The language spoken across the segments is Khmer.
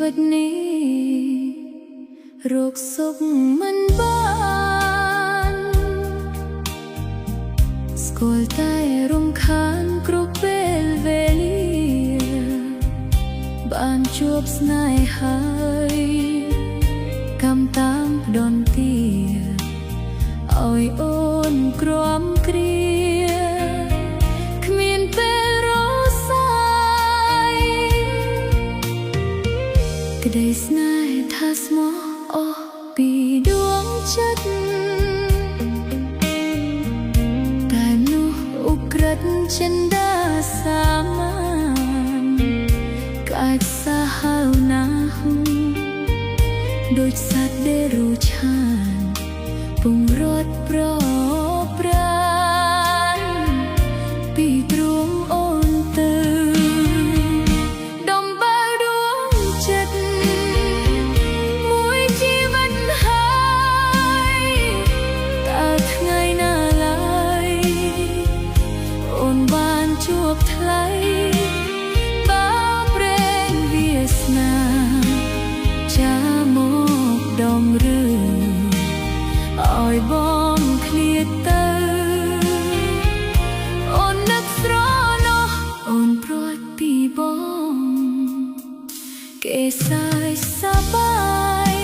វិតនេះរកសុខមិនបានស្គាល់តែរំខានគ្រប់ពេលវេលាបានជួបស្នេហាកម្មតាមដនទាឲ្យអូនក្រំគ្រាគ្មានពេលរសាយក្តីស្នេហ៍ថាស្មោះអស់ពីដួងចិត្តតែនោះឧក្រិដ្ឋចិន្តាសាមានកាចសាហាវណាស់ដូចសត្វដែលរូឆានពងរត់ប្រប្រានពីទ្រូងអូនទៅដំបៅដួងចិត្តមួយជីវិតហើយតើថ្ងៃណាឡើយអូនបានជួបថ្លៃបើព្រេងវាសនាចាមកដងរឿងឲ្យបងឃ្លាតទៅអូននឹកស្រណោះអូនព្រួយពីបងគេសាយសប្បាយ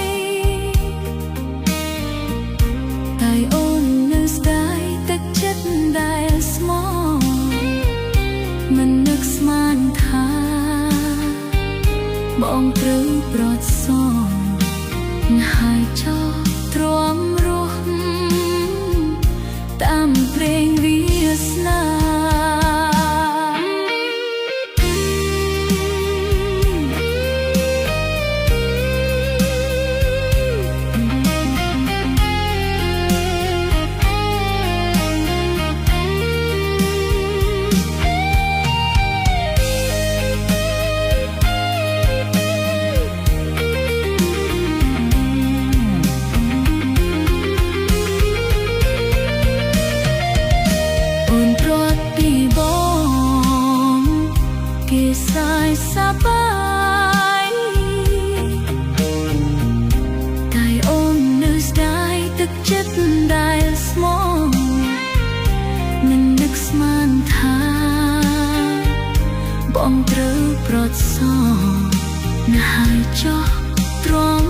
តែអូននៅស្ដាយទឹកចិត្តដែលស្មោះមិននឹកស្មានថាបងត្រូវប្រត់សងហើយចោលទ្រាំរស់តាមព្រេងវាសនាគេសាយសប្បាយតែអូននៅស្ដាយទឹកចិត្តដែលស្មោះមិននឹកស្មានថាបងត្រូវប្រត់សងណាស់ហើយចោះទ្រាំ